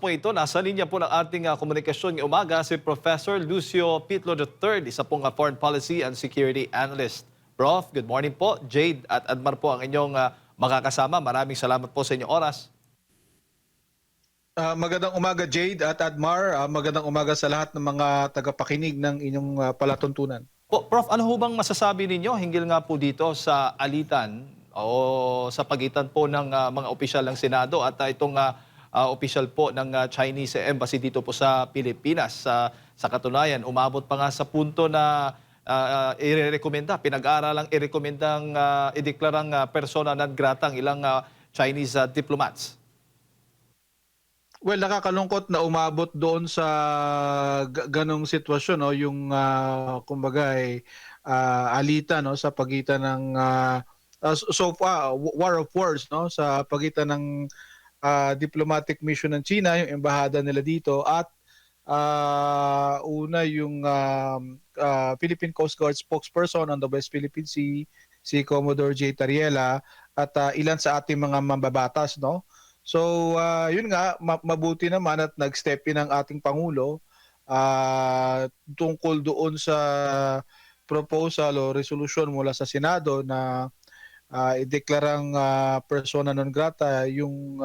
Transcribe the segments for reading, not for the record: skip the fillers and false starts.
po ito. Nasa linya po ng ating komunikasyon ngayong umaga si Professor Lucio Pitlo III, isa pong Foreign Policy and Security Analyst. Prof, good morning po. Jade at Admar po ang inyong makakasama. Maraming salamat po sa inyong oras. Magandang umaga Jade at Admar. Magandang umaga sa lahat ng mga tagapakinig ng inyong palatuntunan. Po, Prof, ano ho bang masasabi ninyo hinggil nga po dito sa alitan o sa pagitan po ng mga opisyal ng Senado at itong opisyal po ng Chinese Embassy dito po sa Pilipinas? Sa katunayan, umabot pa nga sa punto na irerekomenda, pinag-aaralang irekomendang ideklarang persona non grata ang ilang Chinese diplomats. Well, nakakalungkot na umabot doon sa ganong sitwasyon, no, yung kumbaga alitan, no, sa pagitan ng so far war of words, no, sa pagitan ng diplomatic mission ng China, yung embahada nila dito, at una yung Philippine Coast Guard spokesperson on the West Philippine Sea, si Commodore J. Tariela, at ilan sa ating mga mambabatas, no. So yun nga, mabuti naman at nag-step in ang ating Pangulo tungkol doon sa proposal o resolution mula sa Senado na ideklarang persona non grata yung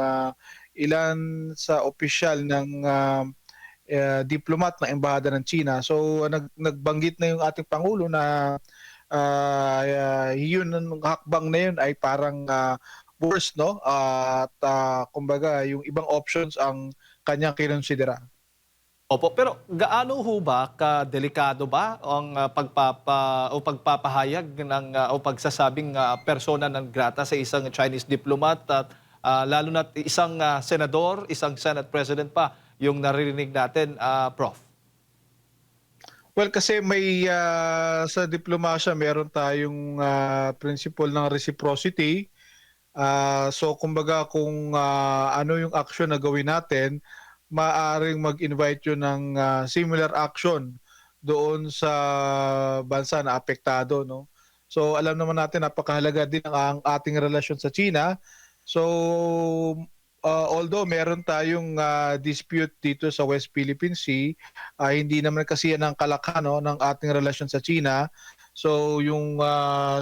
ilan sa opisyal ng diplomat ng embahada ng China. So nagbanggit na yung ating Pangulo na yun, ang hakbang na yun ay parang worse, no? At kumbaga yung ibang options ang kanyang kinonsidera. Opo, pero gaano ho ba kadelikado ba ang pagpapahayag ng o pagsasabing persona ng grata sa isang Chinese diplomat at lalo na isang senador, isang Senate President pa yung naririnig natin, Prof? Well, kasi may sa diplomasya meron tayong principle ng reciprocity. So kumbaga kung ano yung action na gawin natin, maaaring mag-invite yun ng similar action doon sa bansa na apektado, no? So alam naman natin napakahalaga din ang ating relasyon sa China. So although meron tayong dispute dito sa West Philippine Sea, hindi naman kasi yan ang kalakhan, no, ng ating relasyon sa China. So yung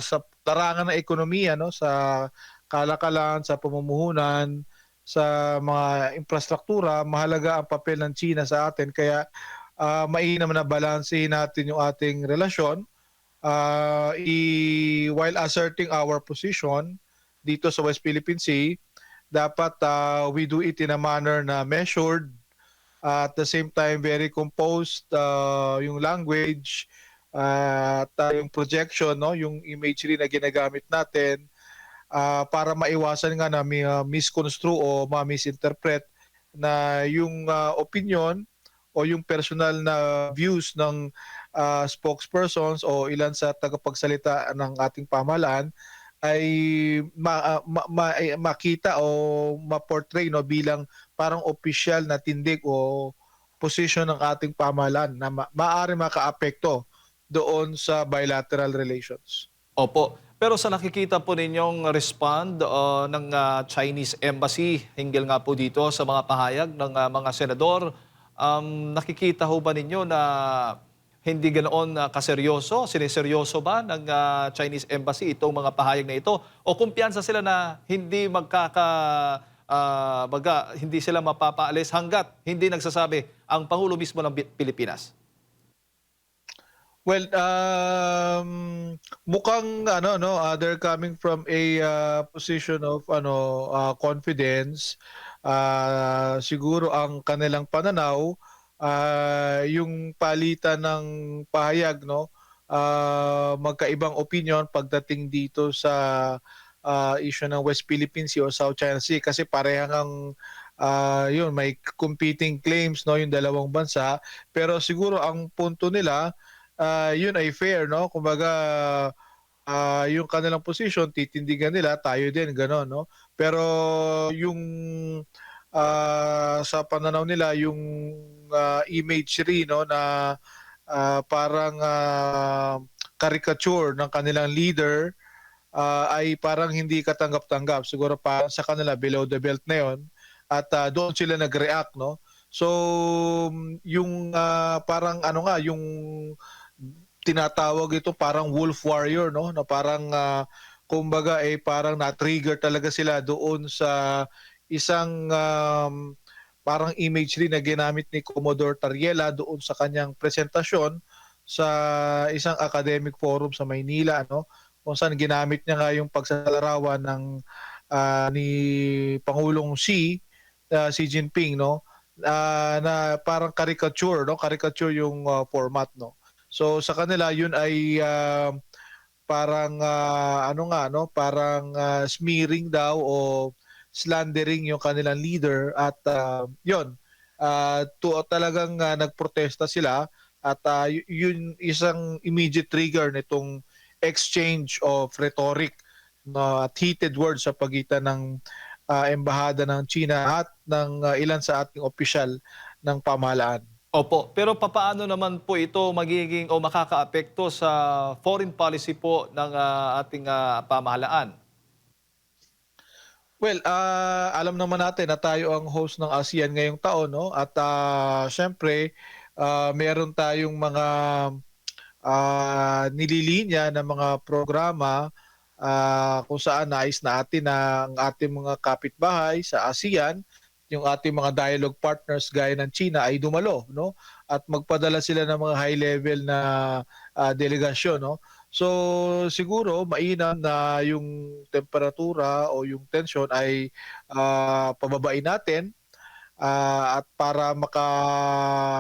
sa larangan ng ekonomiya, no, sa kalakalan, sa pamumuhunan, sa mga infrastruktura, mahalaga ang papel ng China sa atin. Kaya mainam na balansehin natin yung ating relasyon while asserting our position dito sa West Philippine Sea. Dapat we do it in a manner na measured, at the same time very composed yung language at yung projection, no, yung imagery na ginagamit natin para maiwasan nga na misconstrue o ma-misinterpret na yung opinion o yung personal na views ng spokespersons o ilan sa tagapagsalita ng ating pamahalaan ay makita o ma-portray, no, bilang parang opisyal na tindig o position ng ating pamahalaan na maaari makaapekto doon sa bilateral relations. Opo. Pero sa nakikita po ninyong respond ng Chinese Embassy hinggil nga po dito sa mga pahayag ng mga senador, nakikita ho ba ninyo na hindi ganoon kaseryoso? Sineseryoso ba ng Chinese Embassy itong mga pahayag na ito? O kumpiyansa sila na hindi hindi sila mapapaalis hanggat hindi nagsasabi ang Pangulo mismo ng Pilipinas? Well, mukhang ano, no, they're coming from a position of confidence. Siguro ang kanilang pananaw, yung palitan ng pahayag, no, magkaibang opinion pagdating dito sa issue ng West Philippine Sea o South China Sea, kasi parehang yun, may competing claims, no, yung dalawang bansa. Pero siguro ang punto nila, yun ay fair, no? Kumbaga yung kanilang position titindigan nila, tayo din gano'n, no? Pero yung sa pananaw nila yung imagery, no, na parang caricature ng kanilang leader ay parang hindi katanggap-tanggap. Siguro parang sa kanila below the belt na yon, at doon sila nag-react, no? So yung parang ano nga yung tinatawag ito parang wolf warrior, no, na parang kumbaga parang na-trigger talaga sila doon sa isang parang imagery na ginamit ni Commodore Tariela doon sa kanyang presentasyon sa isang academic forum sa Maynila, no, kung saan ginamit niya nga yung pagsasalarawan ng ni Pangulong Xi Jinping, no, na parang caricature, no, caricature yung format, no. So sa kanila yun ay parang ano nga, no, parang smearing daw o slandering yung kanilang leader at yun, talagang nagprotesta sila at yun isang immediate trigger nitong exchange of rhetoric, no, at heated words sa pagitan ng embahada ng China at ng ilan sa ating opisyal ng pamahalaan. Opo, pero papaano naman po ito magiging o makakaapekto sa foreign policy po ng ating pamahalaan? Well, alam naman natin na tayo ang host ng ASEAN ngayong taon, no? At siyempre, meron tayong mga nililinya na mga programa kung saan nais natin na ang ating mga kapitbahay sa ASEAN, yung ating mga dialogue partners gaya ng China ay dumalo, no? At magpadala sila ng mga high level na delegasyon, no? So siguro mainam na yung temperatura o yung tension ay pababain natin at para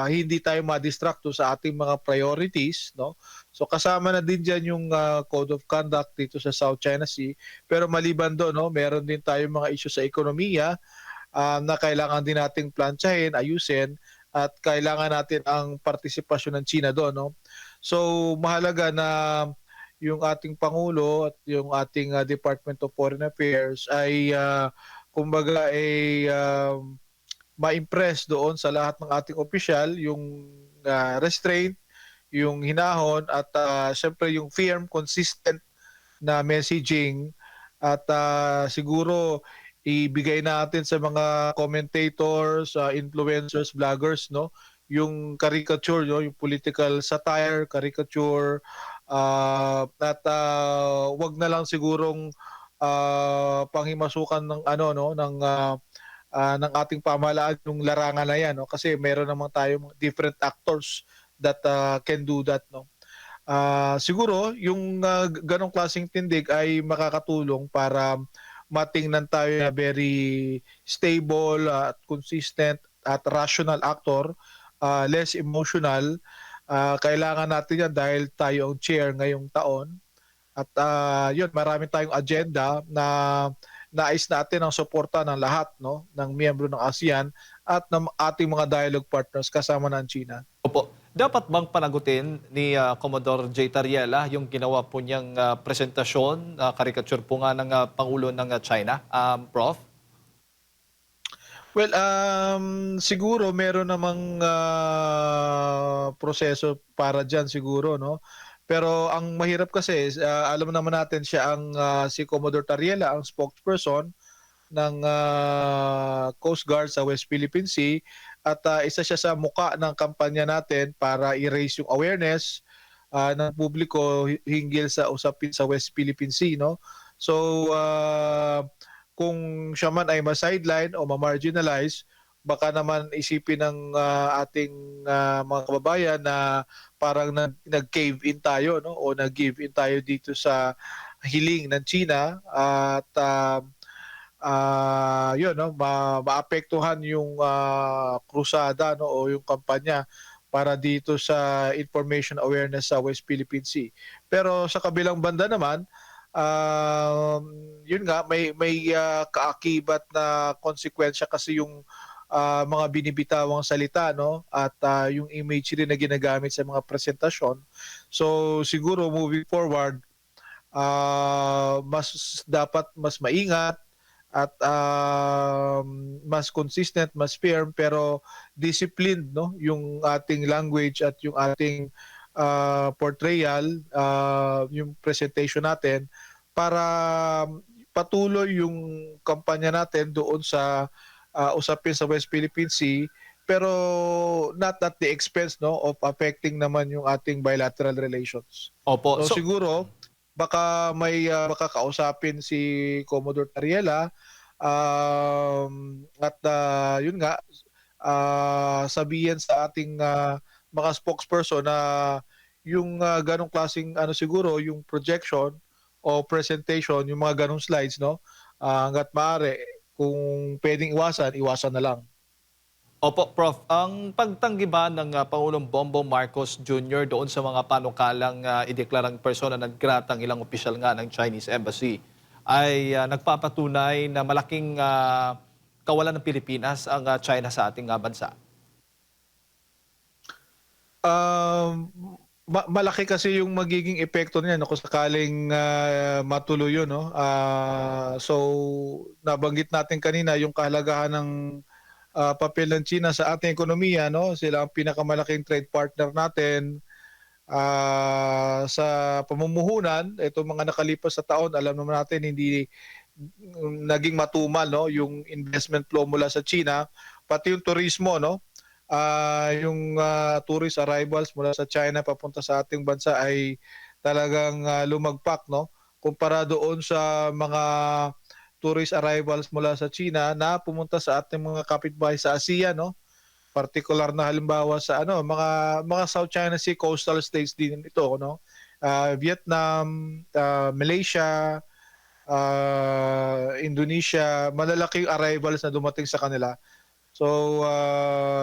hindi tayo ma-distract sa ating mga priorities, no. So kasama na din diyan yung code of conduct dito sa South China Sea, pero maliban doon, no, meron din tayong mga issue sa ekonomiya na kailangan din nating plantsahin, ayusin at kailangan natin ang partisipasyon ng China doon, no. So mahalaga na yung ating pangulo at yung ating Department of Foreign Affairs ay kumbaga ma-impress doon sa lahat ng ating opisyal yung restraint, yung hinahon at syempre yung firm, consistent na messaging at siguro ibigay natin sa mga commentators, influencers, vloggers, no, yung caricature, no, yung political satire, caricature at wag na lang sigurong panghimasukan ng ano, no, ng ating pamahalaan yung larangan na yan, no, kasi meron naman tayong different actors that can do that, no. Siguro yung ganong klaseng tindig ay makakatulong para matingnan tayo na very stable at consistent at rational actor, less emotional. Kailangan natin yan dahil tayo ang chair ngayong taon. At yun, marami tayong agenda na nais natin ang suporta ng lahat, no, ng miyembro ng ASEAN at ng ating mga dialogue partners kasama ng China. Opo, dapat bang panagutin ni Commodore J. Tariela yung ginawa po niyang presentasyon, caricature po nga ng Pangulo ng China, Prof? Well, siguro meron namang proseso para diyan siguro, no. Pero ang mahirap kasi alam naman natin siya ang si Commodore Tariela ang spokesperson ng Coast Guard sa West Philippine Sea at isa siya sa muka ng kampanya natin para i-raise yung awareness ng publiko hinggil sa usapin sa West Philippine Sea, no. So kung siya man ay ma-sideline o ma-marginalize, baka naman isipin ng ating mga kababayan na parang nag-cave in tayo, no, o nag-give in tayo dito sa hiling ng China at yun, no, maapektuhan yung krusada, no, o yung kampanya para dito sa information awareness sa West Philippine Sea. Pero sa kabilang banda naman, yun nga, may kaakibat na konsekwensya kasi yung mga binibitawang salita, no, at yung imagery na ginagamit sa mga presentasyon. So siguro moving forward, mas dapat mas maingat at mas consistent, mas firm pero disciplined, no, yung ating language at yung ating portrayal, yung presentation natin para patuloy yung kampanya natin doon sa usapin sa West Philippine Sea pero not at the expense no of affecting naman yung ating bilateral relations. Opo. So So, siguro baka may baka kausapin si Commodore Tariela at yun nga sabihin sa ating mga spokesperson na yung ganong klaseng ano siguro yung projection o presentation yung mga ganong slides no hangga't maaari kung pwedeng iwasan, iwasan na lang. opo, Prof. Ang pagtanggi ba ng Pangulong Bongbong Marcos Jr. doon sa mga panukalang ideklarang persona non grata ang ilang opisyal nga ng Chinese Embassy ay nagpapatunay na malaking kawalan ng Pilipinas ang China sa ating bansa? Um, Malaki kasi yung magiging epekto niya no, kung sakaling matuloy yun. No? So, nabanggit natin kanina yung kahalagahan ng papel ng China sa ating ekonomiya. No? Sila ang pinakamalaking trade partner natin sa pamumuhunan. Itong mga nakalipas sa taon, alam naman natin hindi naging matumal no? Yung investment flow mula sa China, pati yung turismo. No? Yung tourist arrivals mula sa China papunta sa ating bansa ay talagang lumagpak no kumpara doon sa mga tourist arrivals mula sa China na pumunta sa ating mga kapitbahay sa Asia no particular na halimbawa sa ano mga South China Sea coastal states din ito no Vietnam, Malaysia, Indonesia, malalaking arrivals na dumating sa kanila. So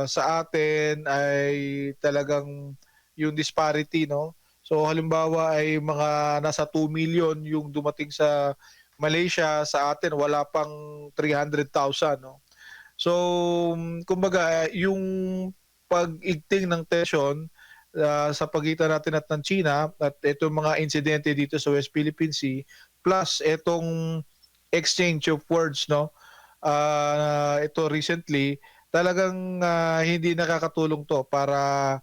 sa atin ay talagang yung disparity no. So halimbawa ay mga nasa 2 million yung dumating sa Malaysia, sa atin wala pang 300,000 no. So kumbaga yung pag-igting ng tension sa pagitan natin at ng China at itong mga insidente dito sa West Philippine Sea plus itong exchange of words no ito recently, talagang hindi nakakatulong to para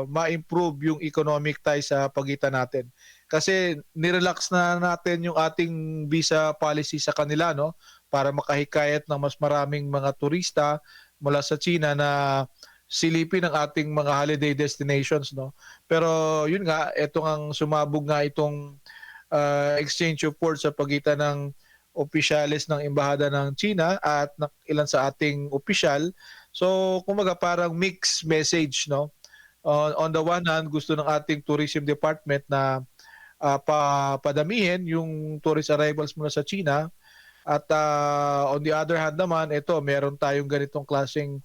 ma-improve yung economic ties sa pagitan natin. Kasi nirelax na natin yung ating visa policy sa kanila no para makahikayat ng mas maraming mga turista mula sa China na silipin ang ating mga holiday destinations no. Pero yun nga, etong ang sumabog nga itong exchange of words sa pagitan ng opisyales ng embahada ng China at ng ilan sa ating opisyal. So, kumbaga parang mixed message, no? On the one hand, gusto ng ating tourism department na padamihin yung tourist arrivals mula sa China at on the other hand naman, ito, meron tayong ganitong klaseng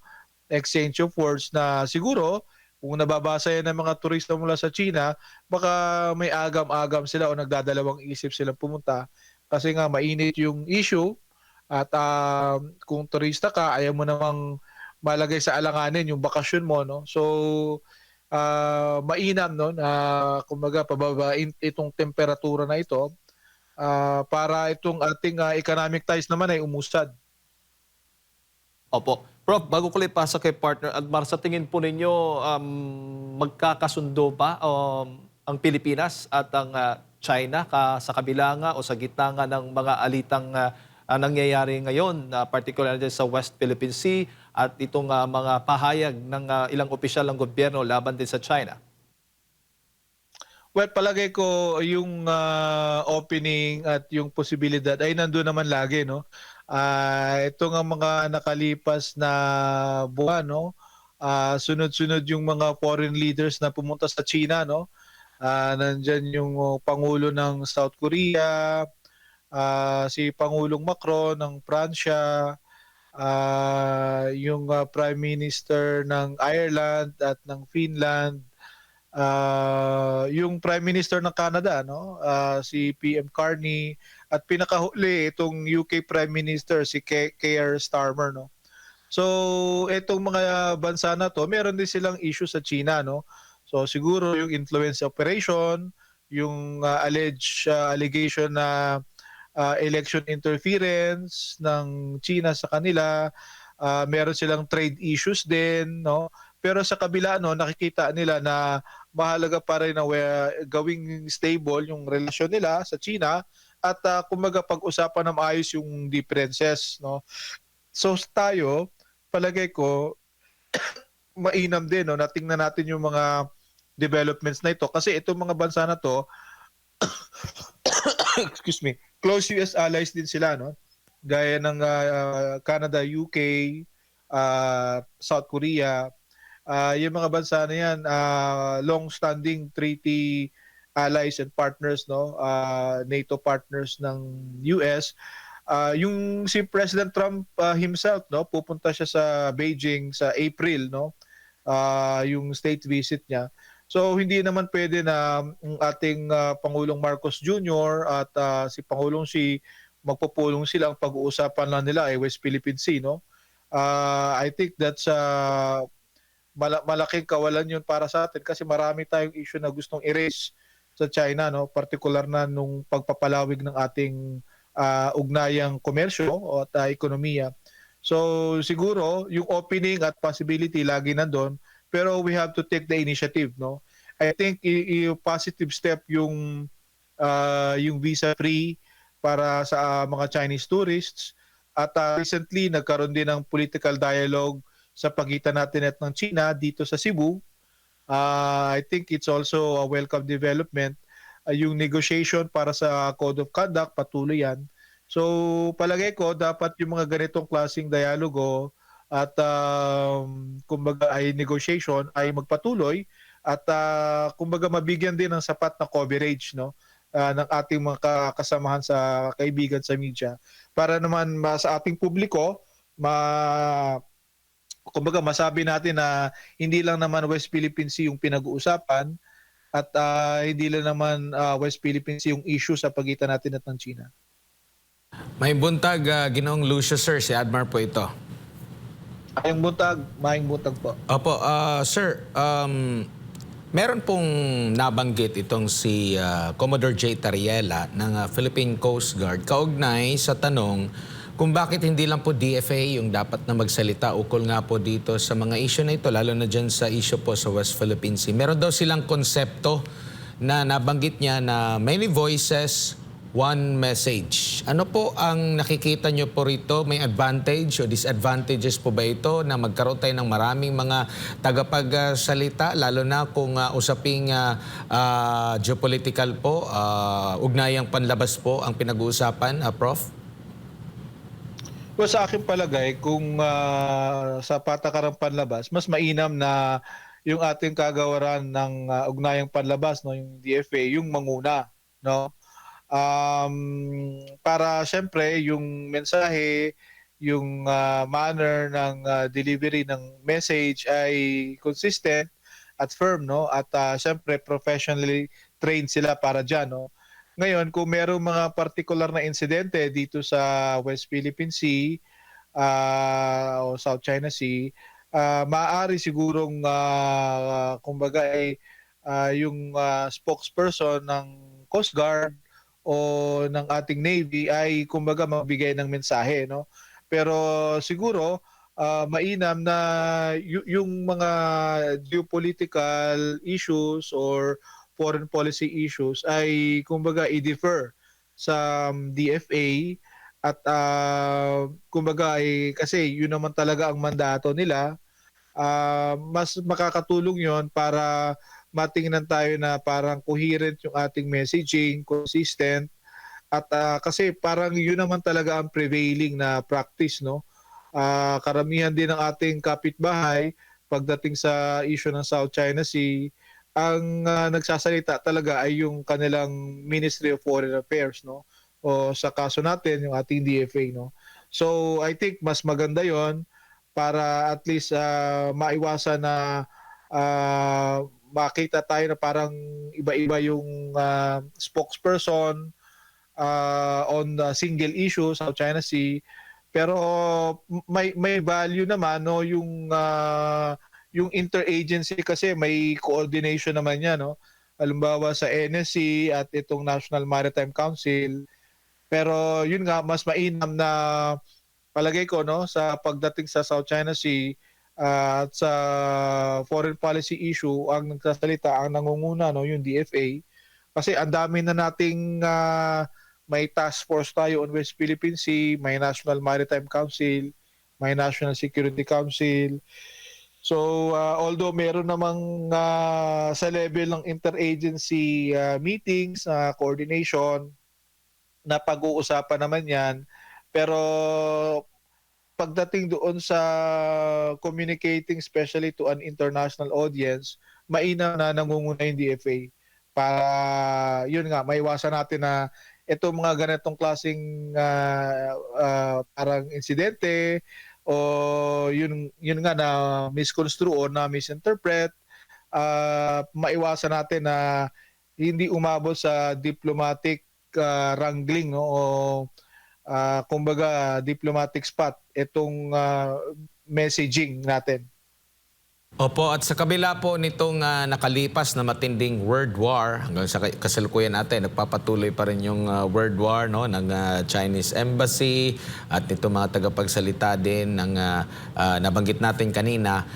exchange of words na siguro kung nababasa yan ng mga turista mula sa China, baka may agam-agam sila o nagdadalawang isip silang pumunta kasi nga mainit yung issue at kung turista ka, ayaw mo namang malagay sa alanganin yung bakasyon mo. No? So, mainam no, na kumbaga pababain itong temperatura na ito para itong ating economic ties naman ay umusad. Opo. Prof, bago ko lang ipasa kay partner Admar, sa tingin po ninyo, magkakasundo ba ang Pilipinas at ang China sa kabila nga o sa gitna nga ng mga alitang nangyayari ngayon, particularly dyan sa West Philippine Sea at itong mga pahayag ng ilang opisyal ng gobyerno laban din sa China? Well, palagay ko yung opening at yung posibilidad ay nandoon naman lagi, no? Ito nga mga nakalipas na buwan, no? Sunod-sunod yung mga foreign leaders na pumunta sa China, no? Nandyan yung Pangulo ng South Korea, si Pangulong Macron ng Pransya, yung Prime Minister ng Ireland at ng Finland, yung Prime Minister ng Canada no si PM Carney at pinakahuli itong UK Prime Minister si Keir Starmer no. So itong mga bansa na to meron din silang issue sa China no. So siguro yung influence operation, yung alleged allegation na election interference ng China sa kanila, meron silang trade issues din no. Pero sa kabila no nakikita nila na mahalaga pa rin na gawing stable yung relasyon nila sa China at kumbaga pag-usapan ng maayos yung differences no. So tayo palagay ko mainam din, no, na tingnan natin yung mga developments na ito kasi itong mga bansa na 'to, excuse me, close US allies din sila, no? Gaya ng Canada, UK, South Korea. Yung mga bansa na yan, long-standing treaty allies and partners, no? NATO partners ng US. Yung si President Trump himself, no, pupunta siya sa Beijing sa April, no? Yung state visit niya. So hindi naman pwede na ang ating Pangulong Marcos Jr. at si Pangulong Xi magpupulong sila, ang pag-uusapan lang nila ay West Philippine Sea, no? I think that's malaking kawalan yun para sa atin kasi marami tayong issue na gustong erase sa China, no? Partikular na nung pagpapalawig ng ating ugnayang komersyo at ekonomiya. So siguro yung opening at possibility lagi nandun, pero we have to take the initiative, no? I think positive step yung visa free para sa mga Chinese tourists at recently nagkaroon din ng political dialogue sa pagitan natin at ng China dito sa Cebu. I think it's also a welcome development. Yung negotiation para sa Code of Conduct, patuloy yan. So palagay ko dapat yung mga ganitong klaseng dialogo at kumbaga ay negotiation ay magpatuloy at kumbaga mabigyan din ng sapat na coverage, no, ng ating mga kasamahan sa kaibigan sa media para naman sa ating publiko kumbaga masabi natin na hindi lang naman West Philippine Sea yung pinag-uusapan at hindi lang naman West Philippine Sea yung issue sa pagitan natin at ng China. May buntag, Ginoong Lucio, sir. Si Admar po ito. Maing buntag po. Opo, sir, meron pong nabanggit itong si Commodore J. Tariela ng Philippine Coast Guard kaugnay sa tanong kung bakit hindi lang po DFA yung dapat na magsalita ukol nga po dito sa mga issue na ito, lalo na dyan sa issue po sa West Philippine Sea. Meron daw silang konsepto na nabanggit niya na many voices, one message. Ano po ang nakikita nyo po rito? May advantage o disadvantages po ba ito na magkaroon tayo ng maraming mga tagapagsalita, lalo na kung usaping geopolitical po, ugnayang panlabas po ang pinag-uusapan, Prof? Well, sa akin palagay, kung sa patakarang panlabas, mas mainam na yung ating kagawaran ng ugnayang panlabas, no, yung DFA, yung manguna, no? Para syempre yung mensahe, yung manner ng delivery ng message ay consistent at firm, no? At syempre professionally trained sila para diyan, no? Ngayon, kung merong mga particular na insidente dito sa West Philippine Sea o South China Sea, maaari sigurong kumbaga ay yung spokesperson ng Coast Guard o ng ating Navy ay kumbaga magbigay ng mensahe, no? Pero siguro mainam na yung mga geopolitical issues or foreign policy issues ay kumbaga i-defer sa DFA at kumbaga ay kasi yun naman talaga ang mandato nila. Mas makakatulong yon para matingnan tayo na parang coherent yung ating messaging, consistent. At kasi parang yun naman talaga ang prevailing na practice, no? Karamihan din ng ating kapitbahay pagdating sa issue ng South China Sea, ang nagsasalita talaga ay yung kanilang Ministry of Foreign Affairs, no? O sa kaso natin, yung ating DFA, no? So I think mas maganda yon para at least maiwasan na makita tayo na parang iba-iba yung spokesperson on the single issue sa China Sea, pero may value naman, no, yung interagency kasi may coordination naman yan, no. Halimbawa sa NSC at itong National Maritime Council, pero yun nga mas mainam na palagay ko, no, sa pagdating sa South China Sea at sa foreign policy issue ang nagsasalita, ang nangunguna, no, yung DFA. Kasi ang dami na nating may task force tayo on West Philippine Sea, may National Maritime Council, may National Security Council. So although meron namang sa level ng interagency meetings, coordination, na pag-uusapan naman yan, pero pagdating doon sa communicating especially to an international audience, mainam na nangunguna yung DFA para yun nga maiwasan natin na itong mga ganitong klaseng parang insidente o yun nga na misconstrue o na misinterpret, maiwasan natin na hindi umabot sa diplomatic wrangling, no, o kumbaga diplomatic spot itong messaging natin. Opo, at sa kabila po nitong nakalipas na matinding world war, hanggang sa kasalukuyan natin, nagpapatuloy pa rin yung world war, no, ng Chinese Embassy at itong mga tagapagsalita din ng nabanggit natin kanina.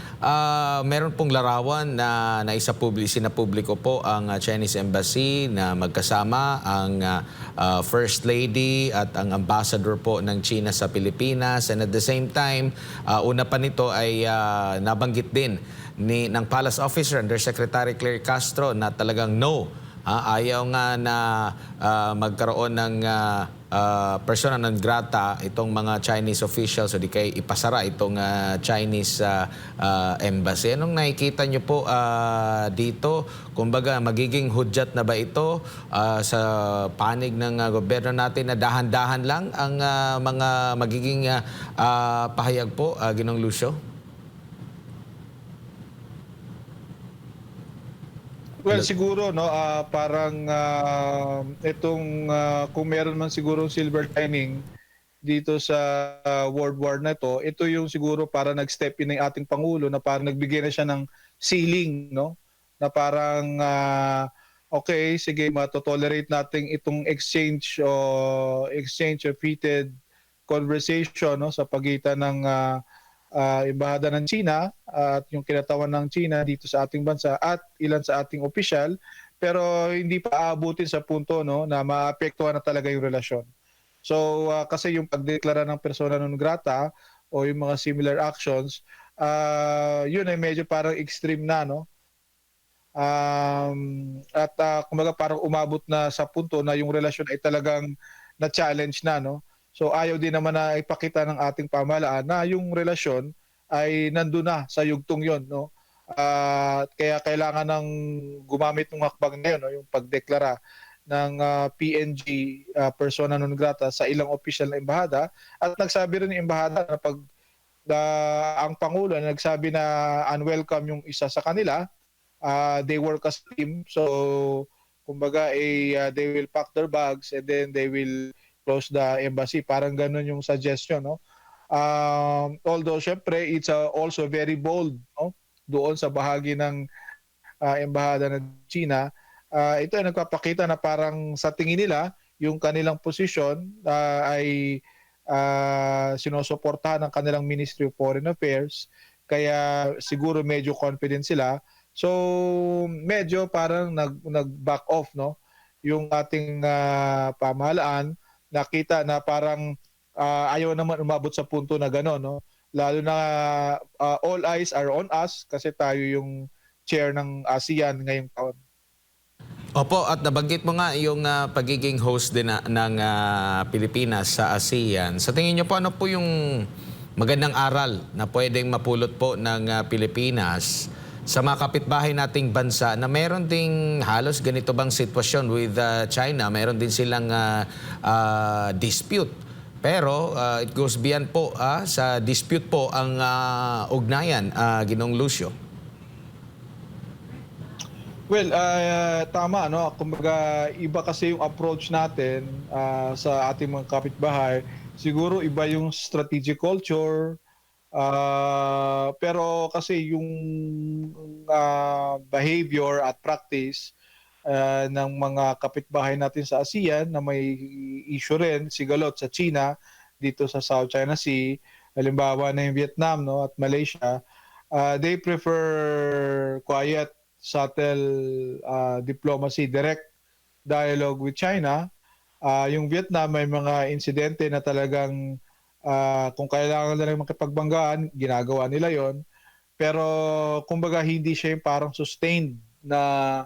Meron pong larawan na sinapubliko po ang Chinese Embassy na magkasama ang First Lady at ang Ambassador po ng China sa Pilipinas. And at the same time, una pa nito ay nabanggit din ng Palace Officer Undersecretary Claire Castro na talagang no, ayaw nga na magkaroon ng persona non grata itong mga Chinese officials o di kaya ipasara itong Chinese embassy. Anong nakikita nyo po dito? Kumbaga, magiging hudyat na ba ito sa panig ng gobyerno natin na dahan-dahan lang ang mga magiging pahayag po, Ginoong Lucio? Well, siguro no, parang itong kung meron man siguro silver lining dito sa world war na ito yung siguro para nag-step in ng ating pangulo na parang nagbigay na siya ng ceiling, no, na parang okay, sige, matotolerate natin itong exchange of heated conversation, no, sa pagitan ng embahada ng China at yung kinatawan ng China dito sa ating bansa at ilan sa ating opisyal, pero hindi pa aabutin sa punto, no, na maapektuhan na talaga yung relasyon. So kasi yung pagdeklara ng persona non grata o yung mga similar actions, yun ay medyo parang extreme na, no. At kumbaga parang umabot na sa punto na yung relasyon ay talagang na-challenge na, no. So ayaw din naman na ipakita ng ating pamahalaan na yung relasyon ay nandun na sa yugtong yon, no. Kaya kailangan ng gumamit ng hakbang na yun, no, yung pagdeklara ng PNG persona non grata sa ilang opisyal na embahada. At nagsabi rin yung embahada na pag ang Pangulo nagsabi na unwelcome yung isa sa kanila, they work as a team. So kumbaga they will pack their bags and then they will close the embassy. Parang ganun yung suggestion, no. Although syempre it's also very bold, no, doon sa bahagi ng embahada ng China. Ito ay nagpapakita na parang sa tingin nila yung kanilang posisyon ay sinusuportahan ng kanilang Ministry of Foreign Affairs, kaya siguro medyo confident sila. So medyo parang nag-back off, no, yung ating pamahalaan. Nakita na parang ayaw naman umabot sa punto na gano'n, no? Lalo na all eyes are on us kasi tayo yung chair ng ASEAN ngayong taon. Opo, at nabanggit mo nga yung pagiging host din ng Pilipinas sa ASEAN. Sa tingin niyo po, ano po yung magandang aral na pwedeng mapulot po ng Pilipinas sa mga kapitbahay nating bansa na meron ding halos ganito bang sitwasyon with China? Meron din silang dispute. Pero it goes beyond po sa dispute po ang ugnayan, Ginoong Lucio. Well, tama, no? Kumbaga, iba kasi yung approach natin sa ating mga kapitbahay. Siguro iba yung strategic culture, pero kasi yung behavior at practice ng mga kapitbahay natin sa ASEAN na may issue rin, sigalot sa China, dito sa South China Sea, halimbawa na yung Vietnam, no, at Malaysia, they prefer quiet, subtle diplomacy, direct dialogue with China. Yung Vietnam may mga insidente na talagang Kung kailangan nila makipagbanggaan, ginagawa nila yon. Pero kumbaga hindi siya yung parang sustained na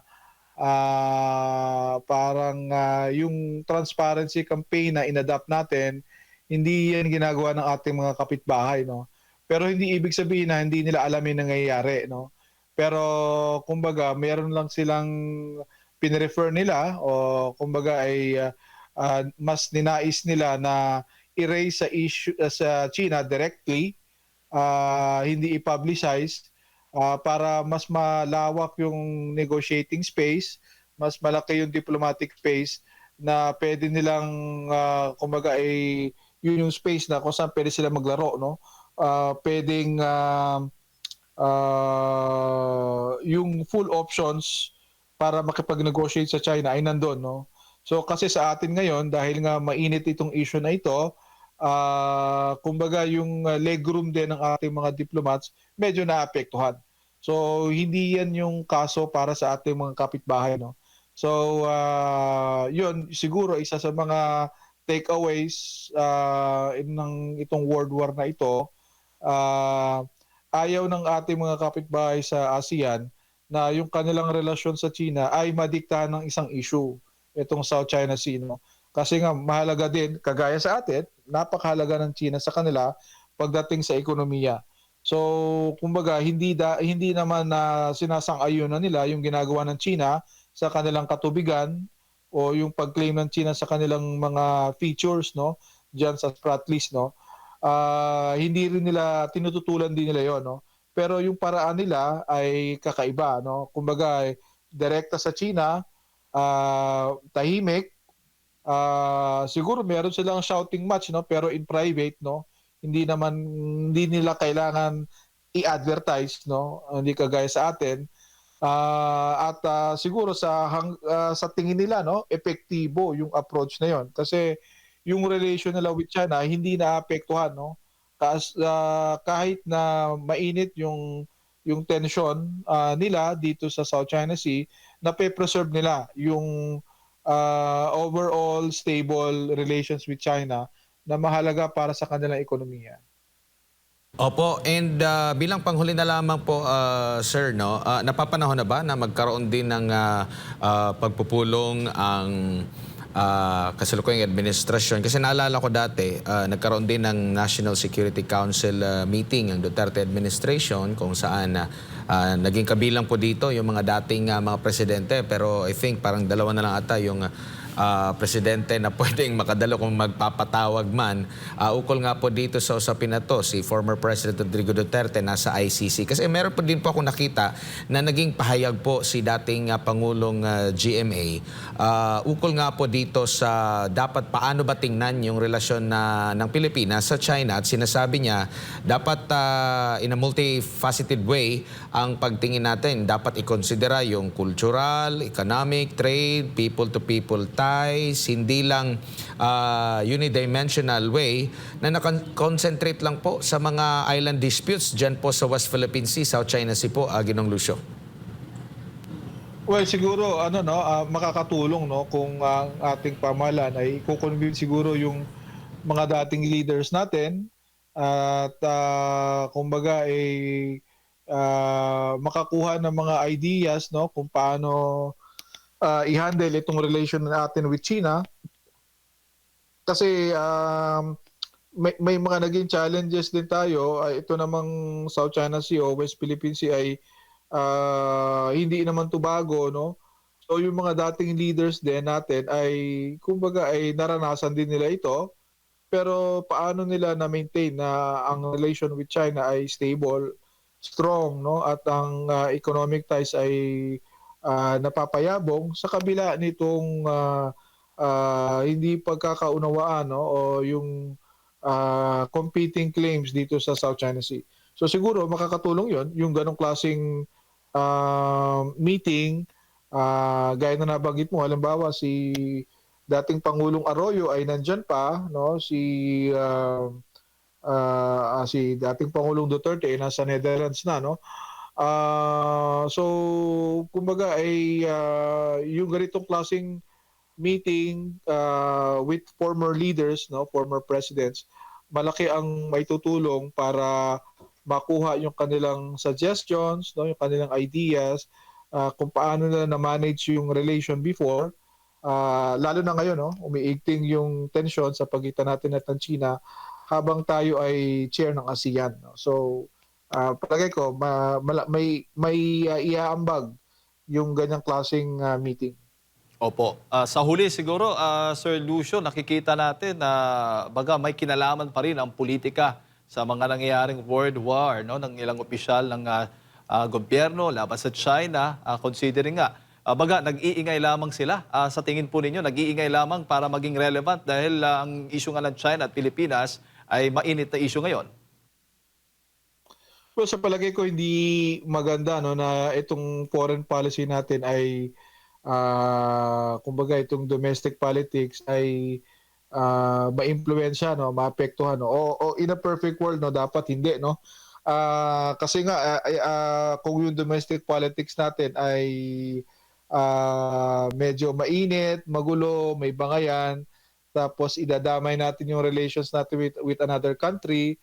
parang yung transparency campaign na inadapt natin, hindi yan ginagawa ng ating mga kapitbahay, no? Pero hindi ibig sabihin na hindi nila alam yung nangyayari, no? Pero kumbaga meron lang silang pinrefer nila o kumbaga ay mas ninais nila na erase sa issue sa China directly, hindi i-publicize, para mas malawak yung negotiating space, mas malaki yung diplomatic space na pwede nilang kumbaga ay yun yung space na kung saan pwede sila maglaro, no? Pwedeng yung full options para makipag-negotiate sa China ay nandun, no? So kasi sa atin ngayon, dahil nga mainit itong issue na ito, kumbaga yung legroom din ng ating mga diplomats medyo naapektuhan. So hindi yan yung kaso para sa ating mga kapitbahay, no? So yun siguro isa sa mga takeaways ng itong World War na ito. Ayaw ng ating mga kapitbahay sa ASEAN na yung kanilang relasyon sa China ay madiktahan ng isang issue, itong South China Sea, no? Kasi nga mahalaga din, kagaya sa atin, napakahalaga ng China sa kanila pagdating sa ekonomiya. So, kumbaga hindi naman na sinasang-ayunan nila yung ginagawa ng China sa kanilang katubigan o yung pag-claim ng China sa kanilang mga features, no, diyan sa Sprat list, no. Hindi rin nila tinututulan din nila 'yon, no. Pero yung paraan nila ay kakaiba, no. Kumbaga direkta sa China, tahimik. Siguro meron silang shouting match, no, pero in private, no. Hindi nila kailangan i-advertise, no, hindi kagaya sa atin. Siguro sa tingin nila, no, epektibo yung approach na yon kasi yung relation nila with China hindi naapektuhan, no. Kahit na mainit yung tension nila dito sa South China Sea, nape-preserve nila yung overall stable relations with China na mahalaga para sa kanilang ekonomiya. Opo, and bilang panghuli na lamang po, sir, no, napapanahon na ba na magkaroon din ng pagpupulong ang kasalukuyang administrasyon? Kasi naalala ko dati, nagkaroon din ng National Security Council meeting ang Duterte administration kung saan naging kabilang po dito yung mga dating mga presidente, pero I think parang dalawa na lang ata yung presidente na pwedeng makadalo kung magpapatawag man. Ukol nga po dito sa usapin na to, si former President Rodrigo Duterte nasa ICC. Kasi meron po din po ako nakita na naging pahayag po si dating Pangulong GMA. Ukol nga po dito sa dapat paano ba tingnan yung relasyon ng Pilipinas sa China, at sinasabi niya dapat in a multifaceted way ang pagtingin natin. Dapat ikonsidera yung cultural, economic, trade, people-to-people ties, hindi lang unidimensional way na nakakonsentrate lang po sa mga island disputes dyan po sa West Philippine Sea, South China Sea po, Ginong Lucio. Well, siguro makakatulong, no, kung ang ating pamahalaan ay i-convince siguro yung mga dating leaders natin at kumbaga makakuha ng mga ideas, no, kung paano i-handle itong relation natin with China. Kasi may mga naging challenges din tayo. Ito namang South China Sea o West Philippine Sea ay hindi naman to bago, no? So yung mga dating leaders din natin ay kumbaga ay naranasan din nila ito. Pero paano nila na-maintain na ang relation with China ay stable, strong, no? At ang economic ties ay napapayabong sa kabila nitong hindi pagkakaunawaan, no, o yung competing claims dito sa South China Sea. So siguro makakatulong yung ganong klaseng meeting, gaya na nabanggit mo, halimbawa si dating Pangulong Arroyo ay nandyan pa, no, si dating Pangulong Duterte ay nasa Netherlands na, no. So kumbaga ay yung ganitong klaseng meeting with former leaders, no, former presidents malaki ang maitutulong para makuha yung kanilang suggestions, no, yung kanilang ideas, kung paano na na-manage yung relation before. Lalo na ngayon, no, umiigting yung tension sa pagitan natin at ng China habang tayo ay chair ng ASEAN. No? So, palagay ko, may iaambag yung ganyang klaseng meeting. Opo. Sa huli siguro, Sir Lucio, nakikita natin na baga may kinalaman pa rin ang politika sa mga nangyayaring world war, no, ng ilang opisyal ng gobyerno laban sa China, considering nga, baga nag-iingay lamang sila. Sa tingin po ninyo, nag-iingay lamang para maging relevant dahil ang issue nga ng China at Pilipinas ay mainit na issue ngayon. Well, sa palagay ko hindi maganda, no, na itong foreign policy natin ay kumbaga itong domestic politics ay maimpluwensya, no, maapektuhan, no. O in a perfect world, no, dapat hindi, no. Kasi nga kung yung domestic politics natin ay medyo mainit, magulo, may bangayan, tapos idadamay natin yung relations natin with another country,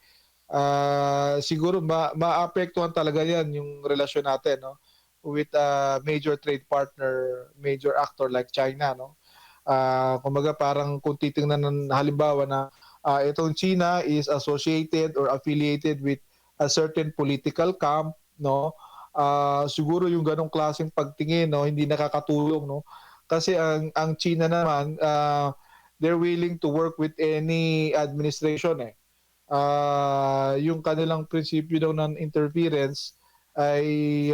siguro maapektuhan talaga yan yung relasyon natin, no, with a major trade partner, major actor like China, no. Kumbaga parang kung titingnan ng halimbawa na itong China is associated or affiliated with a certain political camp, no. Siguro yung ganong klaseng pagtingin, no, hindi nakakatulong, no. Kasi ang China naman, they're willing to work with any administration, eh. Yung kanilang prinsipyo daw ng interference ay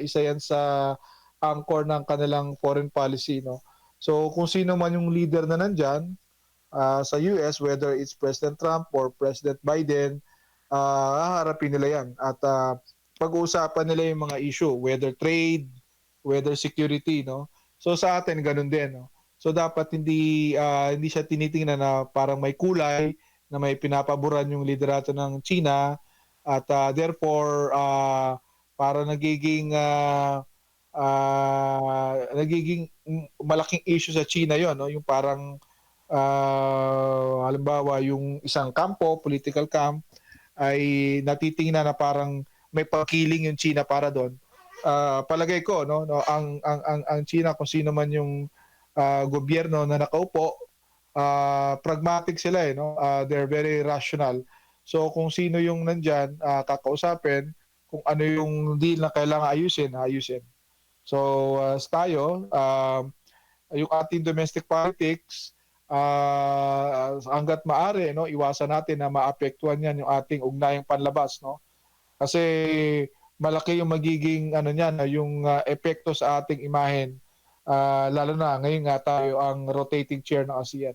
isa yan sa anchor ng kanilang foreign policy, no. So kung sino man yung leader na nandyan sa US, whether it's President Trump or President Biden, haharapin nila yan at pag-uusapan nila yung mga issue, whether trade, whether security, no. So sa atin ganun din, no. So dapat hindi siya tinitingnan na parang may kulay, na may pinapaboran yung liderato ng China at therefore para nagiging malaking issue sa China yon, no, yung parang halimbawa yung isang kampo, political camp ay natitingnan na parang may pagkiling yung China para doon. Palagay ko, no, ang China, kung sino man yung gobyerno na nakaupo, pragmatic sila, eh, no? They're very rational. So kung sino yung nandyan, kakausapin, kung ano yung deal na kailangan ayusin. So tayo, yung ating domestic politics, hanggat maaari, no, iwasan natin na maapektuhan yan yung ating ugnayang panlabas, no? Kasi malaki yung magiging niyan, yung epekto sa ating imahen, lalo na ngayon nga tayo ang rotating chair ng ASEAN.